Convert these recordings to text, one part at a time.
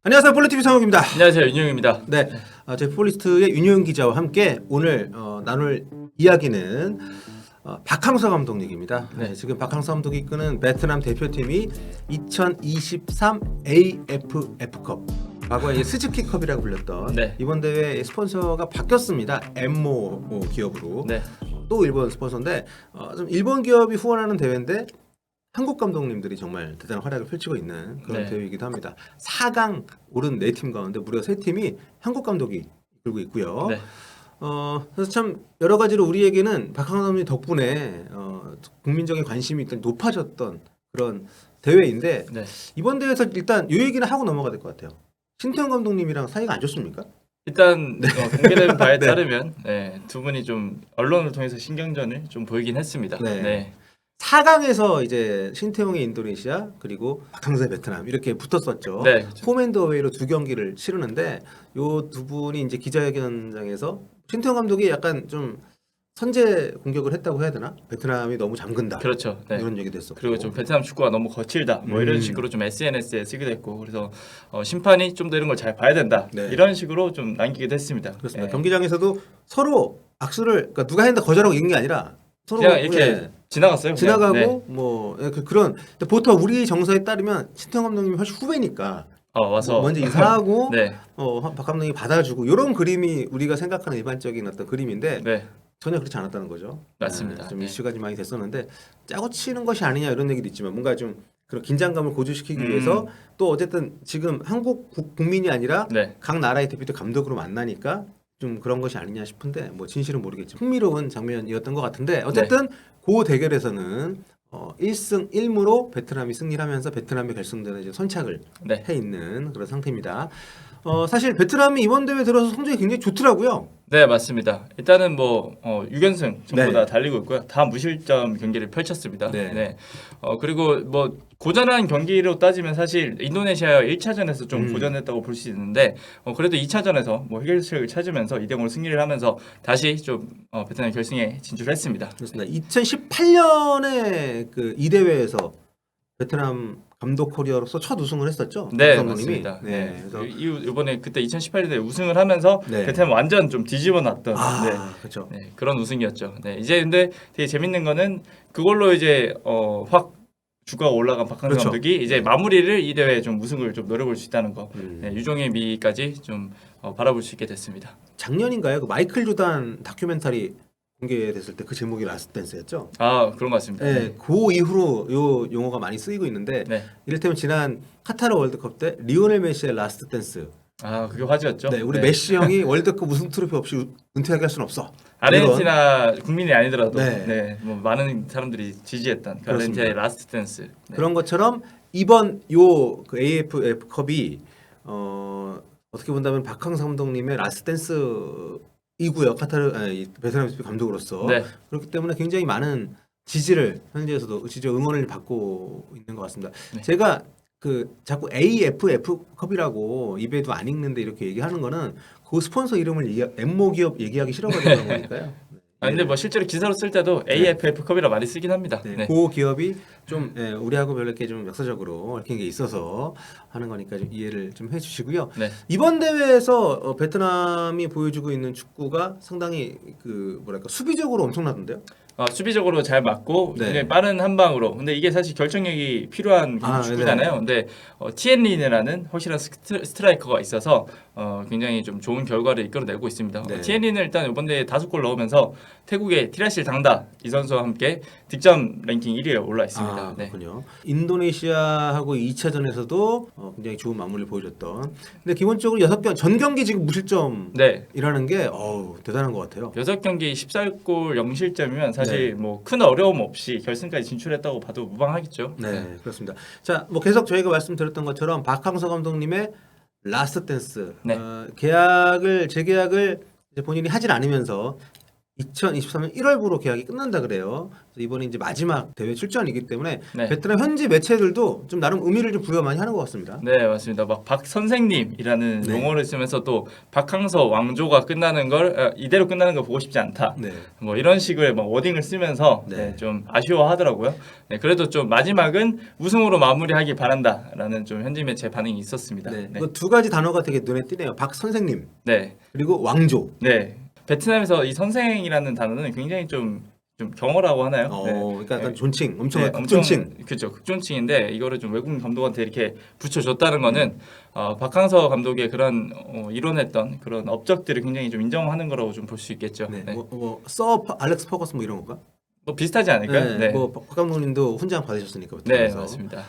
안녕하세요. 폴리티비 상욱입니다. 안녕하세요, 윤영입니다. 네, 저희 폴리스트의 윤효영 기자와 함께 오늘 나눌 이야기는 박항서 감독 얘기입니다. 네. 지금 박항서 감독이 이끄는 베트남 대표팀이 2023 AFF컵, 과거에 이제 스즈키컵이라고 불렸던 네. 이번 대회 스폰서가 바뀌었습니다. 엠모 기업으로. 네, 또 일본 스폰서인데 좀 일본 기업이 후원하는 대회인데 한국 감독님들이 정말 대단한 활약을 펼치고 있는 그런 네. 대회이기도 합니다. 4강 오른 4팀 가운데 무려 3팀이 한국 감독이 이끌고 있고요. 네. 그래서 참 여러 가지로 우리에게는 박항서 감독님 덕분에 국민적인 관심이 일단 높아졌던 그런 대회인데 네. 이번 대회에서 일단 이 얘기는 하고 넘어가야 될 것 같아요. 신태용 감독님이랑 사이가 안 좋습니까? 일단 공개된 바에 네. 따르면 두 분이 좀 언론을 통해서 신경전을 좀 보이긴 했습니다. 네. 네. 4강에서 이제 신태용의 인도네시아 그리고 박항서의 베트남 이렇게 붙었었죠. 네, 그렇죠. 홈앤더웨이로 2경기를 치르는데 요 두 분이 이제 기자회견장에서 신태용 감독이 약간 좀 선제 공격을 했다고 해야 되나? 베트남이 너무 잠근다. 그렇죠. 네. 이런 얘기도 했었고. 그리고 좀 베트남 축구가 너무 거칠다. 뭐 이런 식으로 좀 SNS에 쓰기도 했고, 그래서 심판이 좀 더 이런 걸 잘 봐야 된다. 네. 이런 식으로 좀 남기기도 했습니다. 그렇습니다. 네. 경기장에서도 서로 악수를 그러니까 누가 했는데 거절하고 이긴 게 아니라 서로 그냥 이렇게 예, 지나갔어요. 그냥. 지나가고 네. 뭐 그런 근데 보통 우리 정서에 따르면 신태용 감독님이 훨씬 후배니까 와서 먼저 인사하고 네. 박 감독이 받아주고 이런 그림이 우리가 생각하는 일반적인 어떤 그림인데 네. 전혀 그렇지 않았다는 거죠. 맞습니다. 좀 네. 이슈가 좀 많이 됐었는데 짜고 치는 것이 아니냐 이런 얘기도 있지만 뭔가 좀 그런 긴장감을 고조시키기 위해서 또 어쨌든 지금 한국 국민이 아니라 네. 각 나라의 대표도 감독으로 만나니까 좀 그런 것이 아니냐 싶은데 뭐 진실은 모르겠지만 흥미로운 장면이었던 것 같은데 어쨌든 그 대결에서는 1승 1무로 베트남이 승리를 하면서 베트남이 결승전에 이제 선착을 네. 해 있는 그런 상태입니다. 사실 베트남이 이번 대회 들어서 성적이 굉장히 좋더라고요. 네, 맞습니다. 일단은 뭐 6연승 전부 네. 다 달리고 있고요. 다 무실점 경기를 펼쳤습니다. 네. 네. 그리고 뭐 고전한 경기로 따지면 사실 인도네시아 1차전에서 좀 고전했다고 볼 수 있는데 그래도 2차전에서 뭐 해결책을 찾으면서 2대0으로 승리를 하면서 다시 좀 베트남 결승에 진출했습니다. 그렇습니다. 2018년에 그 이 대회에서 베트남 감독 커리어로서 첫 우승을 했었죠. 네, 감독님이. 맞습니다. 네. 그래서 이번에 그때 2018년에 우승을 하면서 네. 베트남 완전 좀 뒤집어놨던 네. 그렇죠. 네, 그런 우승이었죠. 네, 이제 근데 되게 재밌는 거는 그걸로 이제 확 주가가 올라간 박항서 그렇죠. 감독이 이제 마무리를 이 대회에 좀 우승을 좀 노려볼 수 있다는 거, 네, 유종의 미까지 좀 바라볼 수 있게 됐습니다. 작년인가요? 그 마이클 조단 다큐멘터리 공개됐을 때 그 제목이 라스트 댄스였죠. 그런 것 같습니다. 네, 그 이후로 요 용어가 많이 쓰이고 있는데 네. 이를테면 지난 카타르 월드컵 때 리오넬 메시의 라스트 댄스. 그게 화제였죠. 네, 우리 네. 메시 형이 월드컵 우승 트로피 없이 은퇴하게 할 수는 없어. 아르헨티나 국민이 아니더라도 네. 뭐 많은 사람들이 지지했던 그 그렇습니다. 아르헨티나의 라스트 댄스. 네. 그런 것처럼 이번 요 그 AFF 컵이 어떻게 본다면 박항서 감독님의 라스트 댄스이고요. 베트남 대표 감독으로서 네. 그렇기 때문에 굉장히 많은 지지를 현지에서도 응원을 받고 있는 것 같습니다. 네. 제가 그 자꾸 AFF 컵이라고 입에도 안 읽는데 이렇게 얘기하는 거는 그 스폰서 이름을 엠모 기업 얘기하기 싫어가지고 그런 거니까요. 근데 뭐 실제로 기사로 쓸 때도 AFF컵이라 많이 쓰긴 합니다. 네, 네. 그 기업이 좀 우리하고 별로 이렇게 좀 역사적으로 얽힌 게 있어서 하는 거니까 좀 이해를 좀 해주시고요. 네. 이번 대회에서 베트남이 보여주고 있는 축구가 상당히 그 뭐랄까 수비적으로 엄청나던데요. 수비적으로 잘 맞고 네. 굉장히 빠른 한 방으로. 근데 이게 사실 결정력이 필요한 축구잖아요. 근데 티엔린이라는 확실한 스트라이커가 있어서 굉장히 좀 좋은 결과를 이끌어내고 있습니다. 네. 티엔린은 일단 이번 대회에 5골 넣으면서 태국의 티라실 당다 이 선수와 함께 득점 랭킹 1위에 올라 있습니다. 네. 그렇군요. 인도네시아하고 2차전에서도 굉장히 좋은 마무리를 보여줬던. 근데 기본적으로 6경 전 경기 지금 무실점이라는 게 대단한 것 같아요. 6경기 14골 0실점이면 사실 뭐 큰 어려움 없이 결승까지 진출했다고 봐도 무방하겠죠. 네, 그렇습니다. 자, 뭐 계속 저희가 말씀드렸던 것처럼 박항서 감독님의 라스트 댄스 네. 재계약을 이제 본인이 하질 않으면서 2023년 1월부로 계약이 끝난다 그래요. 그래서 이번에 이제 마지막 대회 출전이기 때문에 네. 베트남 현지 매체들도 좀 나름 의미를 좀 부여 많이 하는 것 같습니다. 네, 맞습니다. 막 박 선생님이라는 네. 용어를 쓰면서 또 박항서 왕조가 끝나는 걸 이대로 끝나는 걸 보고 싶지 않다. 네. 뭐 이런 식의 막 워딩을 쓰면서 네. 네, 좀 아쉬워하더라고요. 네, 그래도 좀 마지막은 우승으로 마무리하기 바란다라는 좀 현지 매체 반응이 있었습니다. 네. 네. 그 두 가지 단어가 되게 눈에 띄네요. 박 선생님 네. 그리고 왕조. 네. 베트남에서 이 선생이라는 단어는 굉장히 좀 경어라고 하나요? 네. 그러니까 약간 네. 존칭, 엄청 네, 극존칭. 그렇죠. 극존칭인데 이거를 좀 외국인 감독한테 이렇게 붙여줬다는 거는 박항서 감독의 그런 이뤄냈던 그런 업적들을 굉장히 좀 인정하는 거라고 좀 볼 수 있겠죠. 네. 네. 서 알렉스 퍼거슨 뭐 이런 건가? 뭐 비슷하지 않을까요? 네. 뭐 박 감독님도 훈장 받으셨으니까. 네, 베트남에서. 맞습니다.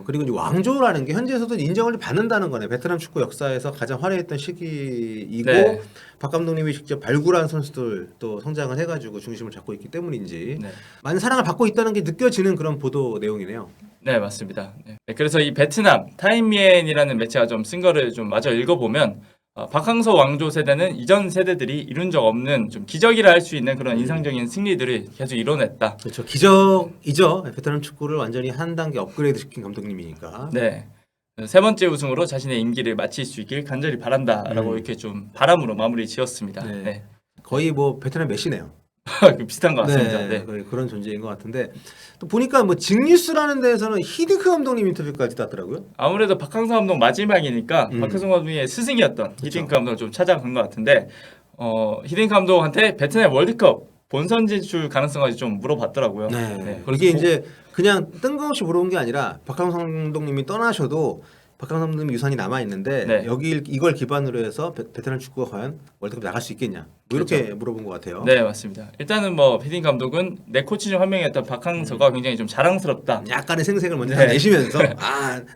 그리고 이제 왕조라는 게 현지에서도 인정을 받는다는 거네. 베트남 축구 역사에서 가장 화려했던 시기이고 네. 박 감독님이 직접 발굴한 선수들 또 성장을 해가지고 중심을 잡고 있기 때문인지 네. 많은 사랑을 받고 있다는 게 느껴지는 그런 보도 내용이네요. 네, 맞습니다. 네. 그래서 이 베트남 타임미엔이라는 매체가 좀 쓴 거를 좀 마저 읽어보면 박항서 왕조 세대는 이전 세대들이 이룬 적 없는 좀 기적이라 할 수 있는 그런 인상적인 승리들을 계속 이뤄냈다. 그렇죠. 기적이죠. 베트남 축구를 완전히 한 단계 업그레이드 시킨 감독님이니까. 네. 세 번째 우승으로 자신의 임기를 마칠 수 있길 간절히 바란다라고 이렇게 좀 바람으로 마무리 지었습니다. 네. 네. 거의 뭐 베트남 메시네요. 비슷한 것 같습니다. 네. 거의 그런 존재인 것 같은데 또 보니까 뭐 징뉴스라는 데에서는 히딩크 감독님 인터뷰까지 땄더라고요. 아무래도 박항서 감독 마지막이니까 음. 박항서 감독의 스승이었던 그쵸. 히딩크 감독을 좀 찾아간 것 같은데 히딩크 감독한테 베트남 월드컵 본선 진출 가능성까지 좀 물어봤더라고요. 네. 그래서 이게 이제 그냥 뜬금없이 물어본 게 아니라 박항서 감독님이 떠나셔도 박항서 감독님 유산이 남아 있는데 네. 이걸 기반으로 해서 베트남 축구가 과연 월드컵 나갈 수 있겠냐 뭐 이렇게 물어본 것 같아요. 네, 맞습니다. 일단은 뭐 히딩크 감독은 내 코치 중 한 명이었던 박항서가 굉장히 좀 자랑스럽다. 약간의 생색을 먼저 네. 내시면서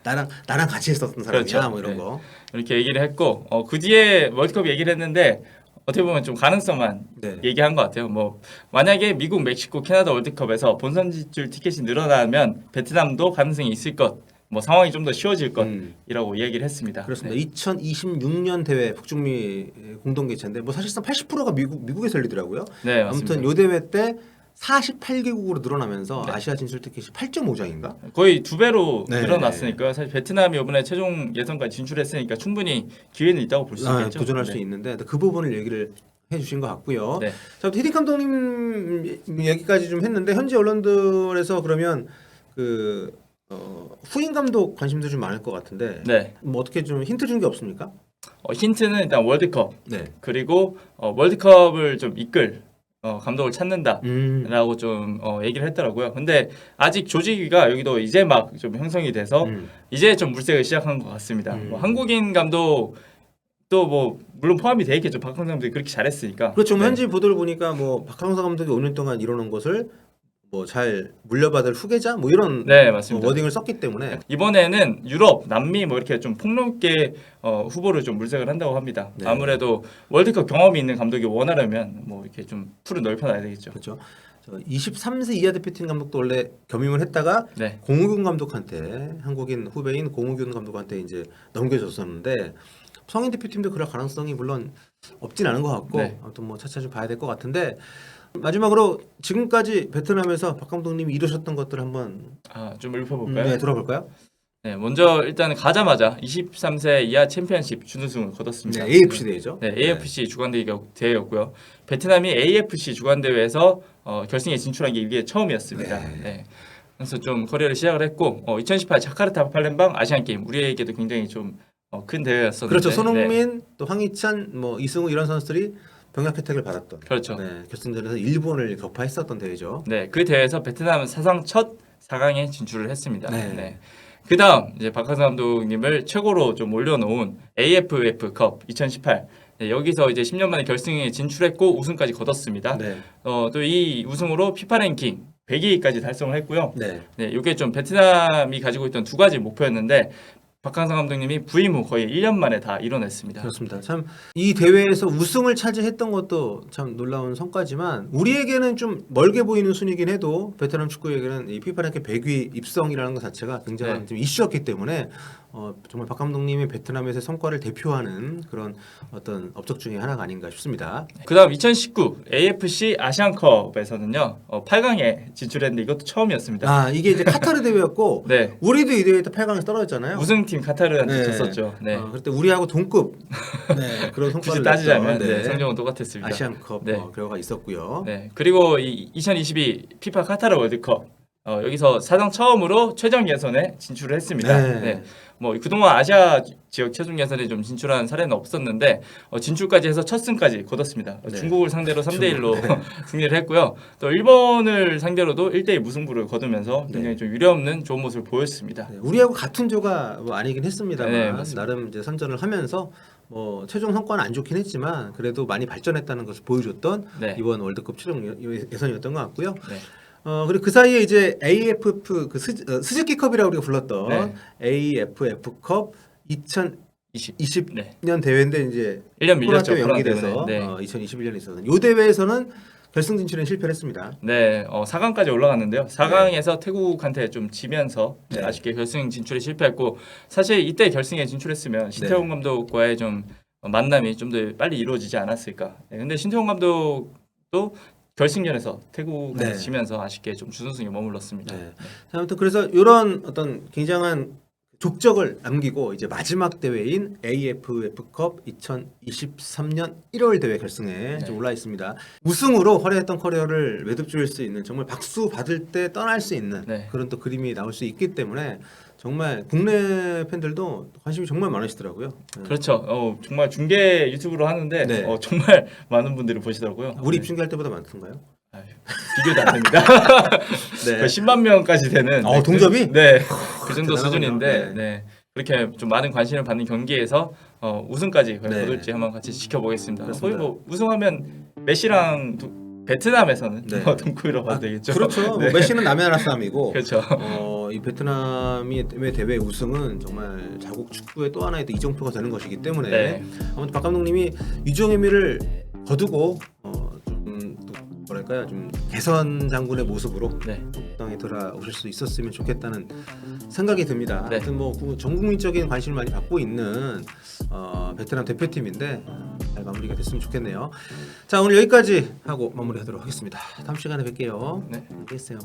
나랑 같이 했었던 사람이야 그렇죠. 뭐 이런 네. 거. 이렇게 얘기를 했고 그 뒤에 월드컵 얘기를 했는데 어떻게 보면 좀 가능성만 네. 얘기한 것 같아요. 뭐 만약에 미국, 멕시코, 캐나다 월드컵에서 본선 진출 티켓이 늘어나면 베트남도 가능성이 있을 것, 뭐 상황이 좀 더 쉬워질 것이라고 이야기를 했습니다. 그렇습니다. 네. 2026년 대회 북중미 공동 개최인데 뭐 사실상 80%가 미국에서 열리더라고요. 네, 맞습니다. 아무튼 요 대회 때 48개국으로 늘어나면서 네. 아시아 진출 티켓이 8.5장인가? 거의 2배로 네. 늘어났으니까요. 사실 베트남이 이번에 최종 예선까지 진출했으니까 충분히 기회는 있다고 볼 수 있겠죠. 도전할 네. 수 있는데 그 부분을 얘기를 해주신 것 같고요. 네. 자, 히딩 감독님 얘기까지 좀 했는데 현지 언론들에서 그러면 후임 감독 관심도 좀 많을 것 같은데 네. 뭐 어떻게 좀 힌트 준 게 없습니까? 힌트는 일단 월드컵 네. 그리고 월드컵을 좀 이끌 감독을 찾는다라고 좀 얘기를 했더라고요. 근데 아직 조직위가 여기도 이제 막 좀 형성이 돼서 이제 좀 물색을 시작한 것 같습니다. 뭐 한국인 감독 또 뭐 물론 포함이 돼 있겠죠. 박항서 감독이 그렇게 잘했으니까. 그렇죠. 네. 현지 보도를 보니까 뭐 박항서 감독이 5년 동안 이뤄놓은 것을 뭐 잘 물려받을 후계자 뭐 이런 네, 맞습니다. 워딩을 썼기 때문에 이번에는 유럽, 남미 뭐 이렇게 좀 폭넓게 후보를 좀 물색을 한다고 합니다. 네. 아무래도 월드컵 경험이 있는 감독이 원하려면 뭐 이렇게 좀 풀을 넓혀놔야 되겠죠. 그렇죠. 23세 이하 대표팀 감독도 원래 겸임을 했다가 네. 공우균 감독한테 한국인 후배인 공우균 감독한테 이제 넘겨줬었는데 성인 대표팀도 그럴 가능성이 물론 없진 않은 것 같고 네. 아무튼 뭐 차차 좀 봐야 될 것 같은데 마지막으로 지금까지 베트남에서 박 감독님이 이루셨던 것들 한번 좀 읊어볼까요? 네, 들어볼까요? 네, 먼저 일단 가자마자 23세 이하 챔피언십 준우승을 거뒀습니다. 네, AFC 대회죠. 네, AFC 주간 대회였고요. 베트남이 AFC 주간 대회에서 결승에 진출한 게 이게 처음이었습니다. 네. 네. 그래서 좀 커리어를 시작을 했고 2018 자카르타 팔렘방 아시안 게임 우리에게도 굉장히 좀 큰 대회였었는데. 그렇죠. 네. 손흥민, 또 황희찬, 뭐 이승우 이런 선수들이 병역 혜택을 받았던. 그렇죠. 네, 결승전에서 일본을 격파했었던 대회죠. 네, 그 대회에서 베트남은 사상 첫 4강에 진출을 했습니다. 네. 네. 그다음 이제 박항서 감독님을 최고로 좀 올려놓은 AFF컵 2018 네, 여기서 이제 10년 만에 결승에 진출했고 우승까지 거뒀습니다. 네. 또 이 우승으로 피파 랭킹 100위까지 달성을 했고요. 네. 네, 이게 좀 베트남이 가지고 있던 두 가지 목표였는데 박항서 감독님이 부임 후 거의 1년 만에 다 이뤄냈습니다. 그렇습니다. 참 이 대회에서 우승을 차지했던 것도 참 놀라운 성과지만 우리에게는 좀 멀게 보이는 순위긴 해도 베트남 축구에게는 이 피파 랭킹 100위 입성이라는 것 자체가 굉장한 네. 좀 이슈였기 때문에 정말 박 감독님이 베트남에서의 성과를 대표하는 그런 어떤 업적 중에 하나가 아닌가 싶습니다. 그다음 2019 AFC 아시안컵에서는요 8강에 진출했는데 이것도 처음이었습니다. 아 이게 이제 카타르 대회였고 네. 우리도 이 대회 때 8강에서 떨어졌잖아요. 우승팀 카타르한테 네. 졌었죠. 네. 그때 우리하고 동급 네, 그런 성과를 굳이 따지자면 냈던, 네, 성적은 똑같았습니다. 아시안컵 네. 결과가 있었고요. 네. 그리고 이 2022 피파 카타르 월드컵 여기서 사상 처음으로 최종 예선에 진출을 했습니다. 네. 네. 뭐 그동안 아시아 지역 최종 예선에 좀 진출한 사례는 없었는데 진출까지 해서 첫 승까지 거뒀습니다. 네. 중국을 상대로 3대 1로 네. 승리를 했고요. 또 일본을 상대로도 1대1 무승부를 거두면서 네. 굉장히 좀 유례없는 좋은 모습을 보였습니다. 네, 우리하고 같은 조가 뭐 아니긴 했습니다만 네, 맞습니다. 나름 이제 선전을 하면서 뭐 최종 성과는 안 좋긴 했지만 그래도 많이 발전했다는 것을 보여줬던 네. 이번 월드컵 최종 예선이었던 것 같고요. 네. 그리고 그 사이에 이제 AFF 그 스즈키컵이라고 우리가 불렀던 네. AFF컵 2020년 네. 대회인데 이제 1년 코로나 밀렸죠. 때문에 코로나 연기돼서 때문에. 네. 2021년에 있었던 이 대회에서는 결승 진출에 실패했습니다. 네, 4강까지 올라갔는데요. 4강에서 태국한테 좀 지면서 네. 아쉽게 결승 진출에 실패했고 사실 이때 결승에 진출했으면 신태용 감독과의 좀 만남이 좀 더 빨리 이루어지지 않았을까. 네, 근데 신태용 감독도 결승전에서 태국한테 네. 지면서 아쉽게 좀 준우승에 머물렀습니다. 네. 자, 아무튼 그래서 이런 어떤 굉장한 족적을 남기고 이제 마지막 대회인 AFF컵 2023년 1월 대회 결승에 좀 올라 있습니다. 우승으로 화려했던 커리어를 매듭 지을 수 있는 정말 박수 받을 때 떠날 수 있는 네. 그런 또 그림이 나올 수 있기 때문에 정말 국내 팬들도 관심이 정말 많으시더라고요. 네. 그렇죠. 정말 중계 유튜브로 하는데 네. 정말 많은 분들이 보시더라고요. 우리 네. 입중계할 때보다 많던가요? 아유, 비교도 안 됩니다. 네. 거의 10만 명까지 되는 동접이? 네. 그 대단하군요. 정도 수준인데 네. 네. 그렇게 좀 많은 관심을 받는 경기에서 우승까지 네. 거둘지 한번 같이 지켜보겠습니다. 거의 그렇습니다. 뭐 우승하면 메시랑 베트남에서는 네. 동급이라고 봐도 되겠죠. 그렇죠. 네. 뭐 메시는 남의 나라 사람이고 그렇죠. 이 베트남의 대회 우승은 정말 자국 축구의 또 하나의 또 이정표가 되는 것이기 때문에 네. 아무튼 박 감독님이 유종의미를 거두고 좀 또 뭐랄까요 좀 개선 장군의 모습으로 네. 땅에 돌아오실 수 있었으면 좋겠다는 생각이 듭니다. 네. 하여튼 뭐 전 국민적인 관심을 많이 받고 있는 베트남 대표팀인데 잘 마무리가 됐으면 좋겠네요. 자 오늘 여기까지 하고 마무리하도록 하겠습니다. 다음 시간에 뵐게요. 네. 안녕히 계세요.